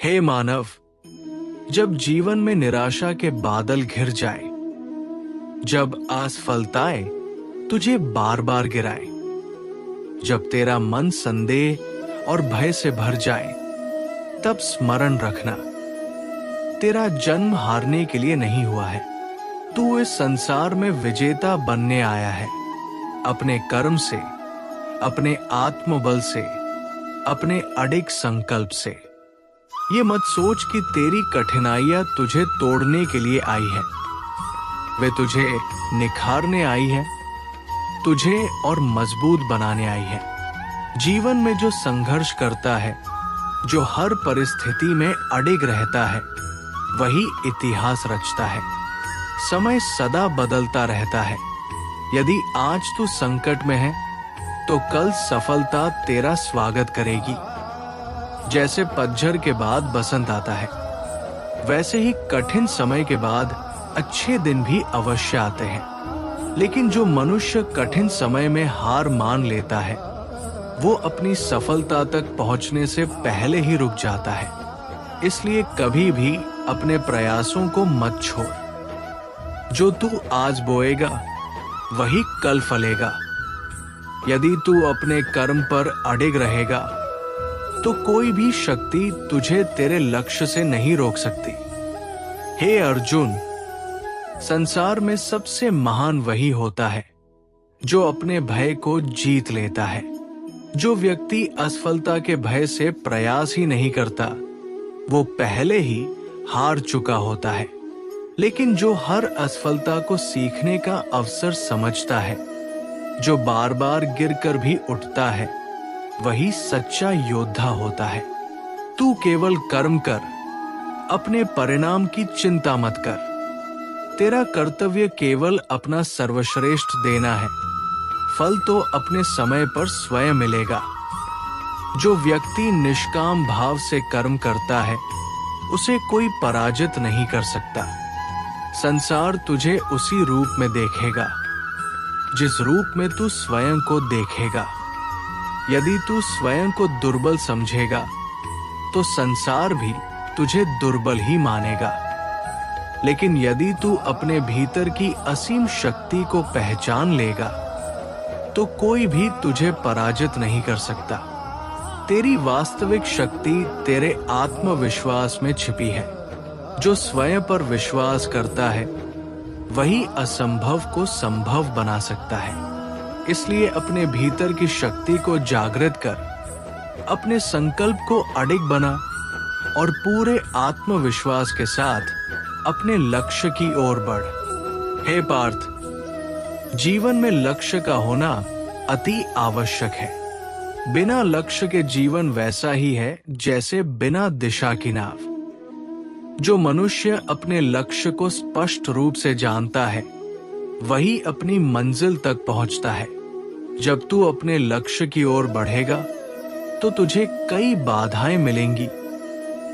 हे मानव, जब जीवन में निराशा के बादल घिर जाए, जब असफलताएं तुझे बार बार गिराए, जब तेरा मन संदेह और भय से भर जाए, तब स्मरण रखना, तेरा जन्म हारने के लिए नहीं हुआ है। तू इस संसार में विजेता बनने आया है, अपने कर्म से, अपने आत्मबल से, अपने अडिग संकल्प से। ये मत सोच कि तेरी कठिनाइयां तुझे तोड़ने के लिए आई है। वे तुझे निखारने आई है, तुझे और मजबूत बनाने आई है। जीवन में जो संघर्ष करता है, जो हर परिस्थिति में अडिग रहता है, वही इतिहास रचता है। समय सदा बदलता रहता है। यदि आज तू संकट में है, तो कल सफलता तेरा स्वागत करेगी। जैसे पतझड़ के बाद बसंत आता है, वैसे ही कठिन समय के बाद अच्छे दिन भी अवश्य आते हैं। लेकिन जो मनुष्य कठिन समय में हार मान लेता है, वो अपनी सफलता तक पहुंचने से पहले ही रुक जाता है। इसलिए कभी भी अपने प्रयासों को मत छोड़। जो तू आज बोएगा, वही कल फलेगा। यदि तू अपने कर्म पर अडिग रहेगा, तो कोई भी शक्ति तुझे तेरे लक्ष्य से नहीं रोक सकती। हे अर्जुन, संसार में सबसे महान वही होता है जो अपने भय को जीत लेता है। जो व्यक्ति असफलता के भय से प्रयास ही नहीं करता, वो पहले ही हार चुका होता है। लेकिन जो हर असफलता को सीखने का अवसर समझता है, जो बार बार गिरकर भी उठता है, वही सच्चा योद्धा होता है। तू केवल कर्म कर, अपने परिणाम की चिंता मत कर। तेरा कर्तव्य केवल अपना सर्वश्रेष्ठ देना है। फल तो अपने समय पर स्वयं मिलेगा। जो व्यक्ति निष्काम भाव से कर्म करता है, उसे कोई पराजित नहीं कर सकता। संसार तुझे उसी रूप में देखेगा जिस रूप में तू स्वयं को देखेगा। यदि तू स्वयं को दुर्बल समझेगा, तो संसार भी तुझे दुर्बल ही मानेगा। लेकिन यदि तू अपने भीतर की असीम शक्ति को पहचान लेगा, तो कोई भी तुझे पराजित नहीं कर सकता। तेरी वास्तविक शक्ति तेरे आत्मविश्वास में छिपी है। जो स्वयं पर विश्वास करता है, वही असंभव को संभव बना सकता है। इसलिए अपने भीतर की शक्ति को जागृत कर, अपने संकल्प को अडिग बना और पूरे आत्मविश्वास के साथ अपने लक्ष्य की ओर बढ़। हे पार्थ, जीवन में लक्ष्य का होना अति आवश्यक है। बिना लक्ष्य के जीवन वैसा ही है जैसे बिना दिशा की नाव। जो मनुष्य अपने लक्ष्य को स्पष्ट रूप से जानता है, वही अपनी मंजिल तक पहुंचता है। जब तू अपने लक्ष्य की ओर बढ़ेगा, तो तुझे कई बाधाएं मिलेंगी,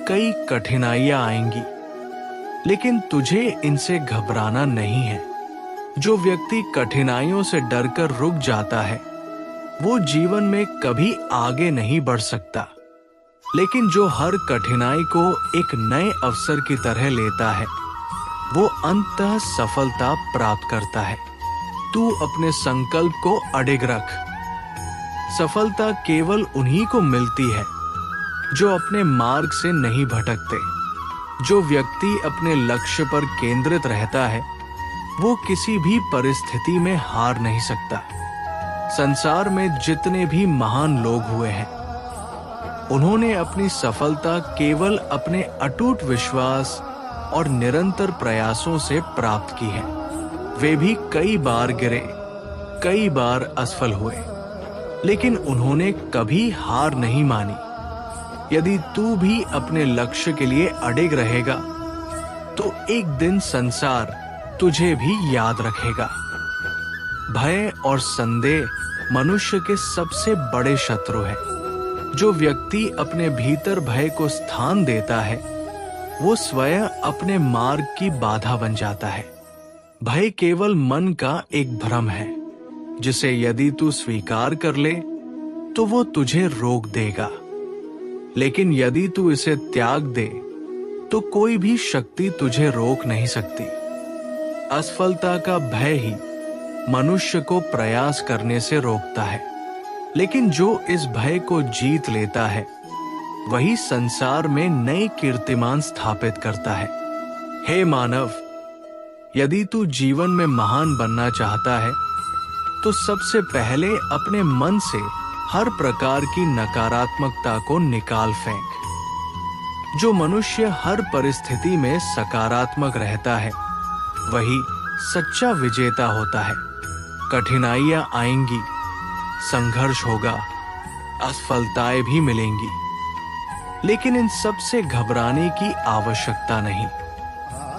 कई कठिनाइयां आएंगी, लेकिन तुझे इनसे घबराना नहीं है। जो व्यक्ति कठिनाइयों से डरकर रुक जाता है, वो जीवन में कभी आगे नहीं बढ़ सकता। लेकिन जो हर कठिनाई को एक नए अवसर की तरह लेता है, वो अंततः सफलता प्राप्त करता है। तू अपने संकल्प को अडिग रख। सफलता केवल उन्हीं को मिलती है जो अपने मार्ग से नहीं भटकते। जो व्यक्ति अपने लक्ष्य पर केंद्रित रहता है, वो किसी भी परिस्थिति में हार नहीं सकता। संसार में जितने भी महान लोग हुए हैं, उन्होंने अपनी सफलता केवल अपने अटूट विश्वास और निरंतर प्रयासों से प्राप्त की है। वे भी कई बार गिरे, कई बार असफल हुए, लेकिन उन्होंने कभी हार नहीं मानी। यदि तू भी अपने लक्ष्य के लिए अडिग रहेगा, तो एक दिन संसार तुझे भी याद रखेगा। भय और संदेह मनुष्य के सबसे बड़े शत्रु है। जो व्यक्ति अपने भीतर भय को स्थान देता है, वो स्वयं अपने मार्ग की बाधा बन जाता है। भय केवल मन का एक भ्रम है, जिसे यदि तू स्वीकार कर ले, तो वो तुझे रोक देगा। लेकिन यदि तू इसे त्याग दे तो कोई भी शक्ति तुझे रोक नहीं सकती। असफलता का भय ही मनुष्य को प्रयास करने से रोकता है, लेकिन जो इस भय को जीत लेता है वही संसार में नए कीर्तिमान स्थापित करता है। हे मानव, यदि तू जीवन में महान बनना चाहता है तो सबसे पहले अपने मन से हर प्रकार की नकारात्मकता को निकाल फेंक। जो मनुष्य हर परिस्थिति में सकारात्मक रहता है वही सच्चा विजेता होता है। कठिनाइयां आएंगी, संघर्ष होगा, असफलताएं भी मिलेंगी, लेकिन इन सब से घबराने की आवश्यकता नहीं।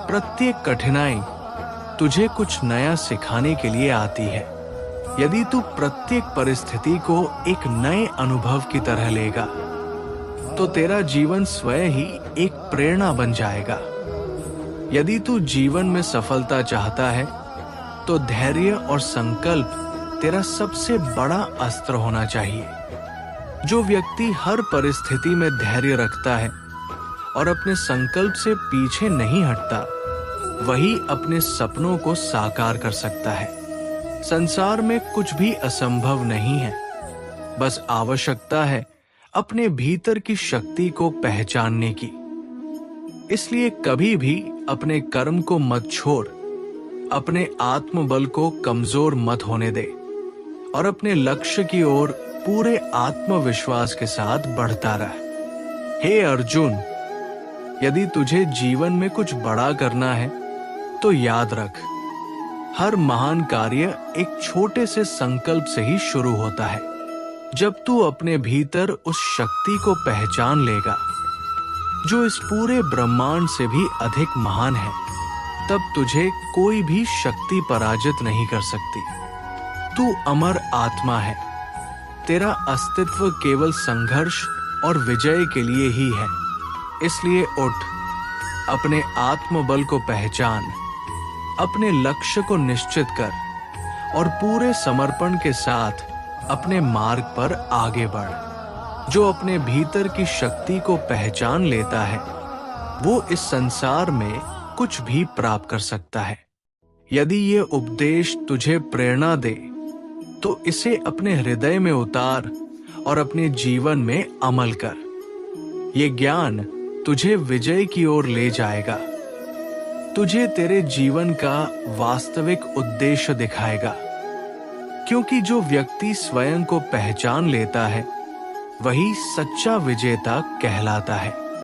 प्रत्येक कठिनाई तुझे कुछ नया सिखाने के लिए आती है। यदि तू प्रत्येक परिस्थिति को एक नए अनुभव की तरह लेगा तो तेरा जीवन स्वयं ही एक प्रेरणा बन जाएगा। यदि तू जीवन में सफलता चाहता है तो धैर्य और संकल्प तेरा सबसे बड़ा अस्त्र होना चाहिए। जो व्यक्ति हर परिस्थिति में धैर्य रखता है और अपने संकल्प से पीछे नहीं हटता वही अपने सपनों को साकार कर सकता है। संसार में कुछ भी असंभव नहीं है, बस आवश्यकता है अपने भीतर की शक्ति को पहचानने की। इसलिए कभी भी अपने कर्म को मत छोड़, अपने आत्मबल को कमजोर मत होने दे और अपने लक्ष्य की ओर पूरे आत्मविश्वास के साथ बढ़ता रह। हे अर्जुन, यदि तुझे जीवन में कुछ बड़ा करना है तो याद रख, हर महान कार्य एक छोटे से संकल्प से ही शुरू होता है। जब तू अपने भीतर उस शक्ति को पहचान लेगा जो इस पूरे ब्रह्मांड से भी अधिक महान है, तब तुझे कोई भी शक्ति पराजित नहीं कर सकती। तू अमर आत्मा है। तेरा अस्तित्व केवल संघर्ष और विजय के लिए ही है। इसलिए उठ, अपने आत्मबल को पहचान, अपने लक्ष्य को निश्चित कर और पूरे समर्पण के साथ अपने मार्ग पर आगे बढ़। जो अपने भीतर की शक्ति को पहचान लेता है वो इस संसार में कुछ भी प्राप्त कर सकता है। यदि ये उपदेश तुझे प्रेरणा दे तो इसे अपने हृदय में उतार और अपने जीवन में अमल कर। ये ज्ञान तुझे विजय की ओर ले जाएगा, तुझे तेरे जीवन का वास्तविक उद्देश्य दिखाएगा। क्योंकि जो व्यक्ति स्वयं को पहचान लेता है वही सच्चा विजेता कहलाता है।